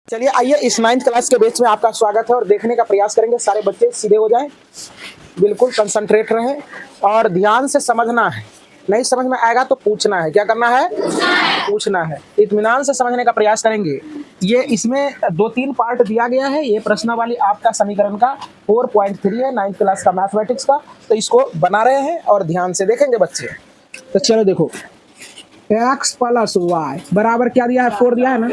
चलिए आइए इस 9th क्लास के बैच में आपका स्वागत है और देखने का प्रयास करेंगे सारे बच्चे सीधे हो जाएं, बिल्कुल कंसंट्रेट रहें और ध्यान से समझना है। नहीं समझ में आएगा तो पूछना है। क्या करना है? पूछना है। इत्मीनान से समझने का प्रयास करेंगे। ये इसमें 2-3 पार्ट दिया गया है। ये प्रश्नावली आपका समीकरण का 4.3 है 9th क्लास का मैथमेटिक्स का। तो इसको बना रहे हैं और ध्यान से देखेंगे बच्चे। तो चलो देखो, x प्लस वाई बराबर क्या दिया है? 4 दिया है ना।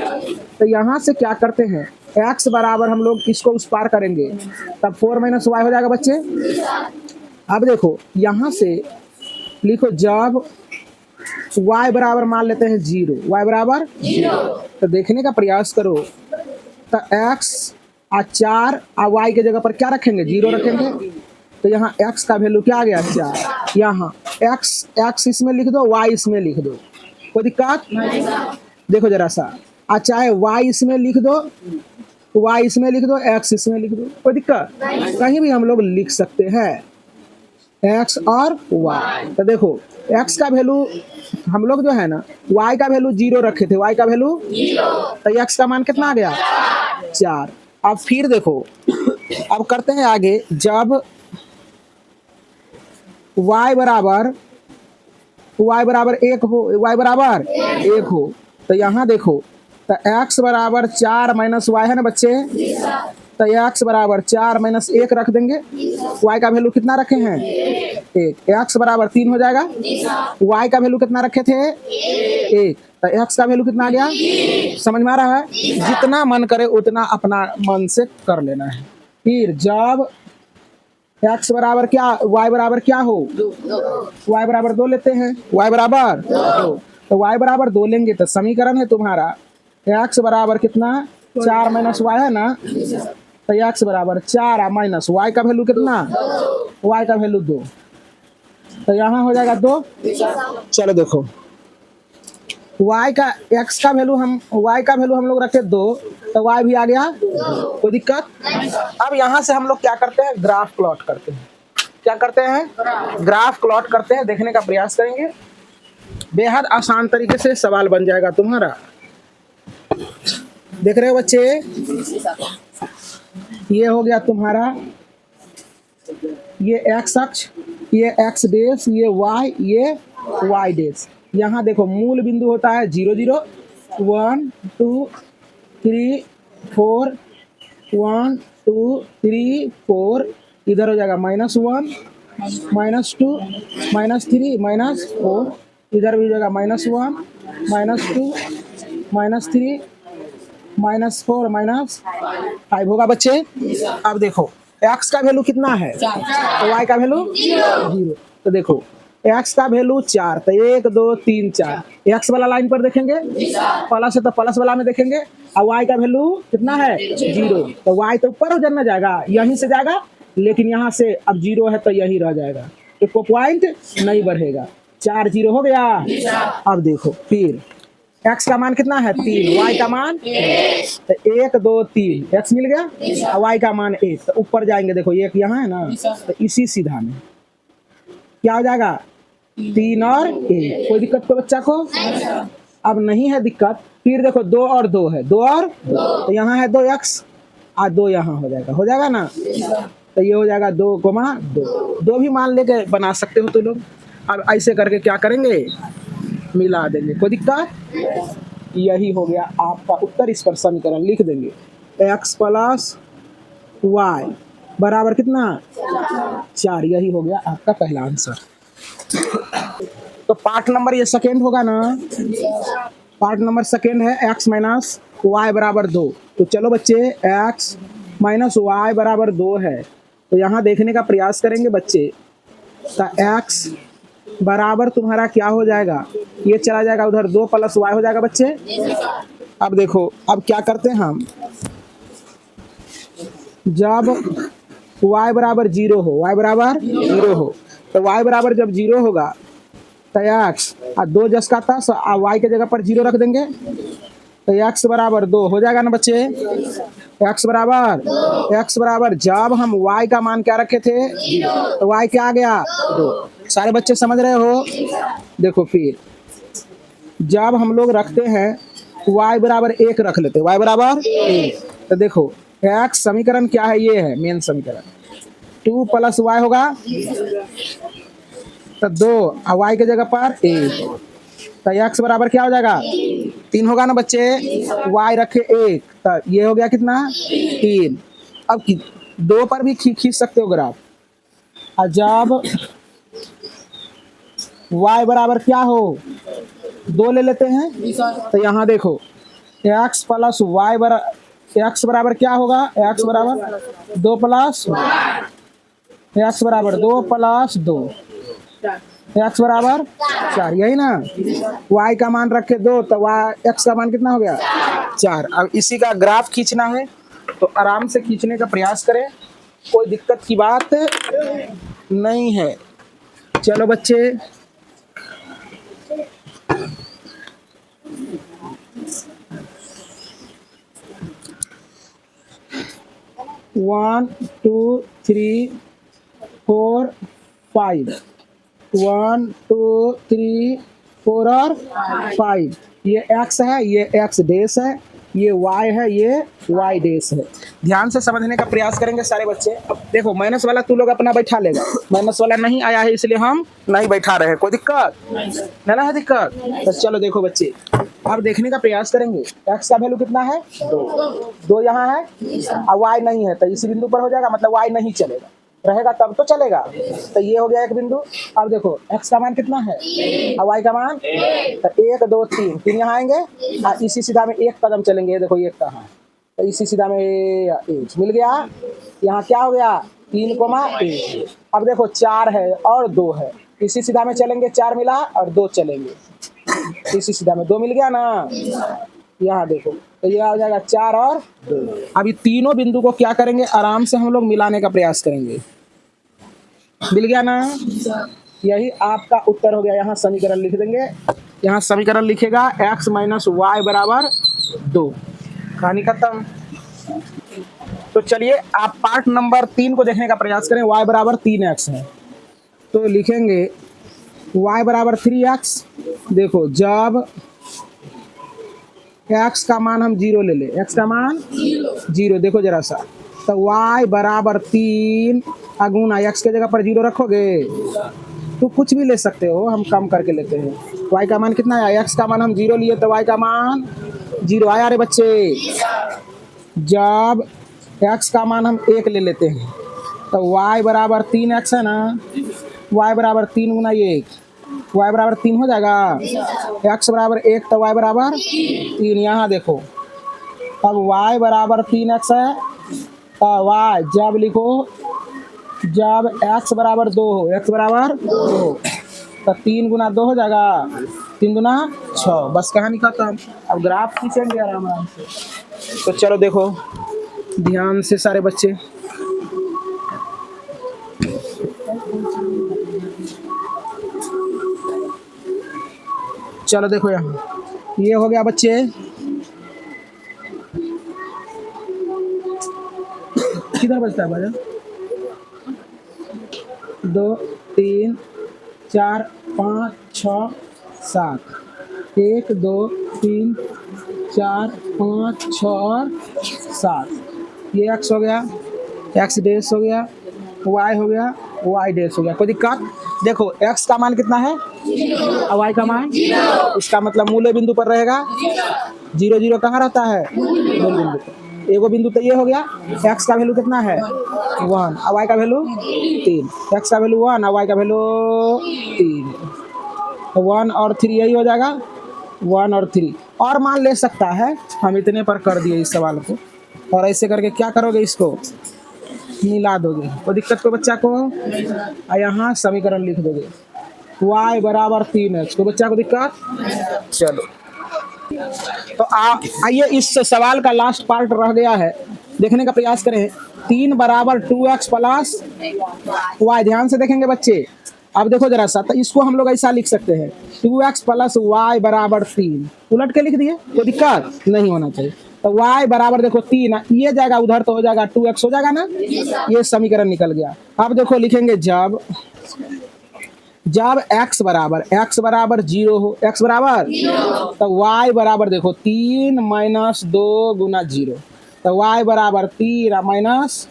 तो यहाँ से क्या करते हैं, x बराबर हम लोग इसको उस पार करेंगे तब 4 माइनस वाई हो जाएगा बच्चे। अब देखो यहाँ से लिखो, जब y बराबर मान लेते हैं 0, y बराबर 0, तो देखने का प्रयास करो। तो x 4 y के जगह पर क्या रखेंगे? 0 रखेंगे। तो यहाँ x का वैल्यू क्या आ गया? 4। यहाँ x इसमें लिख दो, y इसमें लिख दो, कोई दिक्कत? देखो जरा सा, चाहे y इसमें लिख दो, y इसमें लिख दो, x इसमें लिख दो, कोई दिक्कत? कहीं भी हम लोग लिख सकते हैं x और y। तो देखो x का वैल्यू हम लोग जो है ना, y का वैल्यू 0 रखे थे, y का वैल्यू 0, तो x का मान कितना आ गया? 4। अब फिर देखो, अब करते हैं आगे। जब y बराबर 1 हो, y बराबर 1 हो, तो यहाँ देखो, तो x बराबर 4 माइनस वाई है ना बच्चे। तो x बराबर 4 माइनस 1 रख देंगे। y का वैल्यू कितना रखे हैं? 1। x बराबर 3 हो जाएगा। y का वैल्यू कितना रखे थे? 1। तो x का वैल्यू कितना आ गया? समझ में आ रहा है? जितना मन करे उतना अपना मन से कर लेना है। फिर जब x बराबर क्या, y बराबर क्या हो? y बराबर 2 लेते हैं। y बराबर 2, तो y बराबर 2 लेंगे तो समीकरण है तुम्हारा x बराबर कितना? 4 माइनस वाई है ना। तो x बराबर 4 माइनस y का वैल्यू कितना? y का वैल्यू 2, तो यहाँ हो जाएगा 2। चलो देखो, y का x का वैल्यू हम लोग रखे 2, तो y भी आ गया, कोई दिक्कत? अब यहाँ से हम लोग क्या करते हैं? ग्राफ प्लॉट करते हैं। क्या करते हैं? ग्राफ प्लॉट करते हैं। देखने का प्रयास करेंगे, बेहद आसान तरीके से सवाल बन जाएगा तुम्हारा। देख रहे हो बच्चे? ये हो गया तुम्हारा, ये x अक्ष, ये x डेश, ये y, ये y डेश। यहाँ देखो मूल बिंदु होता है 0 0, 1 2 3 4, 1 2 3 4, इधर हो जाएगा -1 -2 -3 -4, इधर भी हो जाएगा -1 -2 -3 -4 -5 होगा बच्चे। अब देखो x का वैल्यू कितना है? तो y का वैल्यू 0। तो देखो x का वैल्यू 4, तो 1 2 3 4, x वाला लाइन पर देखेंगे, प्लस है तो प्लस वाला में देखेंगे। और y का वैल्यू कितना है? 0, तो y तो ऊपर हो जाएगा, यहीं से जाएगा, लेकिन यहाँ से अब 0 है तो यही रह जाएगा, तो पॉइंट नहीं बढ़ेगा। 4 0 हो गया। अब देखो फिर x का मान कितना है? 3, y का मान 1, तो 1 2 3, x मिल गया, और y का मान 1, तो ऊपर जाएंगे। देखो 1 यहाँ है ना, तो इसी सीधा में क्या हो जाएगा? 3 और 1। कोई दिक्कत को बच्चा को? अब नहीं है दिक्कत। फिर देखो 2 और 2 है, 2 और 2, तो यहाँ है 2x और 2 यहाँ हो जाएगा ना। तो ये हो जाएगा 2, 2 भी मान लेके बना सकते हो तो लोग। अब ऐसे करके क्या करेंगे? मिला देंगे, कोई दिक्कत? यही हो गया आपका उत्तर। इस पर समीकरण लिख देंगे, x प्लस वाई बराबर कितना? 4। यही हो गया आपका पहला आंसर। तो पार्ट नंबर ये सेकेंड होगा ना, पार्ट नंबर सेकेंड है x माइनस वाई बराबर 2। तो चलो बच्चे, x माइनस वाई बराबर 2 है, तो यहाँ देखने का प्रयास करेंगे बच्चे। तो x बराबर तुम्हारा क्या हो जाएगा? ये चला जाएगा उधर, 2 प्लस वाई हो जाएगा बच्चे। अब देखो, अब क्या करते हैं हम, जब y बराबर 0 हो, y बराबर 0 हो, तो y बराबर जब 0 होगा तो x और 2 जस का 10 और y के जगह पर 0 रख देंगे, तो x बराबर 2 हो जाएगा ना बच्चे। x बराबर जब हम y का मान क्या रखे थे? तो y क्या आ गया? 2। सारे बच्चे समझ रहे हो? देखो फिर जब हम लोग रखते हैं y बराबर 1 रख लेते हैं, y बराबर 1। तो देखो x समीकरण क्या है, ये है मेन समीकरण। 2 + y होगा तो 2, और y की जगह पर 1, तो x बराबर क्या हो जाएगा 3 होगा ना बच्चे। y रखे 1, तो ये हो गया कितना 3। अब 2 पर भी खींच सकते हो ग्राफ। और जब y बराबर क्या हो 2 ले लेते हैं, तो यहाँ देखो x + y बराबर x बराबर क्या होगा, x बराबर 2 + x बराबर 2 + 2, x बराबर 4, यही ना। y का मान रखे 2, तो x का मान कितना हो गया 4। अब इसी का ग्राफ खींचना है, तो आराम से खींचने का प्रयास करें, कोई दिक्कत की बात नहीं है। चलो बच्चे, one two three four five, 1 2 3 4 और 5। ये x है, ये x डैश है, ये y है, ये y डैश है। ध्यान से समझने का प्रयास करेंगे सारे बच्चे। अब देखो माइनस वाला तू लोग अपना बैठा लेगा, माइनस वाला नहीं आया है इसलिए हम नहीं बैठा रहे हैं। कोई दिक्कत नहीं ना है दिक्कत। तो चलो देखो बच्चे, अब देखने का प्रयास करेंगे। x का वैल्यू कितना है 2 यहाँ है, और y नहीं है, तो इसी बिंदु पर हो जाएगा, मतलब y नहीं चलेगा, रहेगा तब तो चलेगा। तो ये हो गया एक बिंदु। अब देखो x का मान कितना है और y का मान, तो 1 2 3, 3 यहाँ आएंगे और इसी सीधा में एक कदम चलेंगे। ये देखो 1 कहाँ है, तो इसी सीधा में 1 मिल गया। यहाँ क्या हो गया 3, 1। अब देखो 4 है और 2 है, इसी सीधा में चलेंगे, 4 मिला और 2 चलेंगे, इसी सीधा में 2 मिल गया ना। यहाँ देखो, तो ये आ जाएगा 4 और 2। अभी तीनों बिंदु को क्या करेंगे, आराम से हम लोग मिलाने का प्रयास करेंगे। मिल गया ना, यही आपका उत्तर हो गया। यहाँ समीकरण लिख देंगे, यहाँ समीकरण लिखेगा x - y बराबर 2, कहानी खत्म। तो चलिए आप पार्ट नंबर 3 को देखने का प्रयास करें। y बराबर 3x है, तो लिखेंगे y बराबर 3x। देखो जब x का मान हम 0 ले ले, x का मान 0, देखो जरा सा, तो y बराबर 3 गुना x के जगह पर 0 रखोगे तो कुछ भी ले सकते हो, हम कम करके लेते हैं। y का मान कितना है, x का मान हम 0 लिए तो y का मान 0 आया रे बच्चे। जब x का मान हम 1 ले लेते हैं, तो y बराबर 3x है ना, y बराबर 3 गुना 1, y बराबर 3 हो जाएगा। x बराबर 1 तो y बराबर 3। यहाँ देखो, अब y बराबर 3x है, तो y जब लिखो, जब x बराबर 2 हो, x बराबर 2 हो, तो 3 गुना 2 हो जाएगा, 3 गुना 6, बस कहानी खत्म। अब ग्राफ खींचेंगे आराम आराम से। तो चलो देखो ध्यान से सारे बच्चे, चलो देखो यहाँ ये हो गया बच्चे। किधर बचता है भाई, 2 3 4 5 6 7, 1 2 3 4 5 6 और 7। ये x हो गया, x डैश हो गया, y हो गया, y डैश हो गया। कोई दिक्कत? देखो x का मान कितना है और y का मान, इसका मतलब मूल बिंदु पर रहेगा। 0 0 कहाँ रहता है, मूल बिंदु पर। एगो बिंदु तो ये हो गया। x का वैल्यू कितना है 1 और y का वैल्यू 3, x का वैल्यू 1 और y का वैल्यू 3, तो 1 और 3 यही हो जाएगा, 1 और 3। और मान ले सकता है, हम इतने पर कर दिए इस सवाल को, और ऐसे करके क्या करोगे, इसको मिला दोगे। कोई दिक्कत को बच्चा को, और यहाँ समीकरण लिख दोगे y बराबर 3x। को बच्चा को दिक्कत? चलो तो आइए इस सवाल का लास्ट पार्ट रह गया है, देखने का प्रयास करें। 3 बराबर 2x प्लस y, ध्यान से देखेंगे बच्चे। अब देखो जरा सा, तो इसको हम लोग ऐसा लिख सकते हैं 2x प्लस y बराबर 3, उलट के लिख दिए, कोई दिक्कत नहीं होना चाहिए। तो y बराबर देखो 3, ये जाएगा उधर तो हो जाएगा 2x हो जाएगा ना, ये समीकरण निकल गया। अब देखो लिखेंगे जब जब x बराबर 0 हो, x बराबर तो y बराबर देखो 3 माइनस 2 गुना 0, तो y बराबर 3 माइनस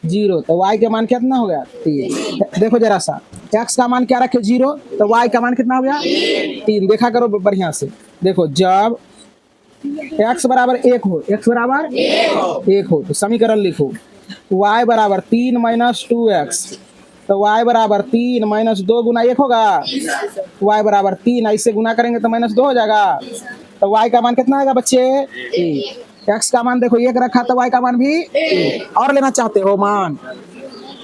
0, तो y का मान कितना हो गया 3। देखो जरा सा, x का मान क्या रखे 0, तो y का मान कितना हो गया 3। देखा करो बढ़िया से, देखो जब x बराबर 1 हो, x बराबर 1 हो तो समीकरण लिखो y बराबर 3 माइनस 2x, तो y बराबर 3 माइनस 2 गुना 1 होगा, y बराबर 3, ऐसे गुना करेंगे तो माइनस 2 हो जाएगा, तो y का मान कितना आएगा बच्चे 1। x का मान देखो 1 रखा तो y का मान भी 1। और लेना चाहते हो मान,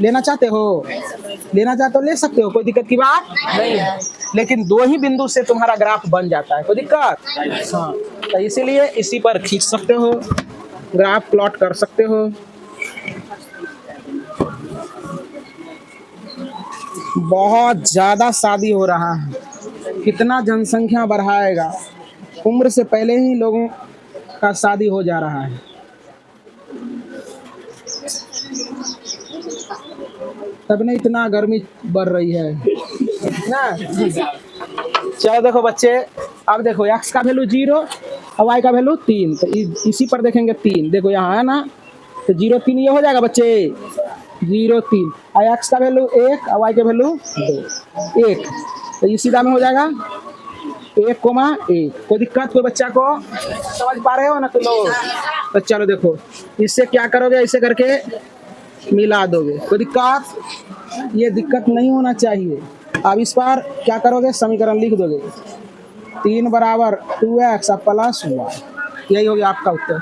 लेना चाहते हो, लेना चाहते हो ले सकते हो, कोई दिक्कत की बात नहीं है, लेकिन 2 ही बिंदु से तुम्हारा ग्राफ बन जाता है, कोई दिक्कत। हाँ, तो इसीलिए इसी पर खींच सकते हो, ग्राफ प्लॉट कर सकते हो। बहुत ज्यादा शादी हो रहा है, कितना जनसंख्या बढ़ाएगा, उम्र से पहले ही लोगों का शादी हो जा रहा है। तब नहीं इतना गर्मी बढ़ रही है ना। चलो देखो बच्चे, अब देखो x का वैल्यू 0 और y का वैल्यू 3, तो इसी पर देखेंगे 3, देखो यहाँ है ना, तो 0 3 ये हो जाएगा बच्चे 0 3, और x का वैल्यू 1 और y का वैल्यू 2 1, तो इसी दाम में हो जाएगा 1 कोमा 1। कोई दिक्कत कोई बच्चा को, समझ पा रहे हो ना तुम लोग। तो चलो देखो इससे क्या करोगे, ऐसे करके मिला दोगे, कोई दिक्कत, ये दिक्कत नहीं होना चाहिए। अब इस पर क्या करोगे, समीकरण लिख दोगे 3 बराबर 2x प्लस y, यही हो गया आपका उत्तर।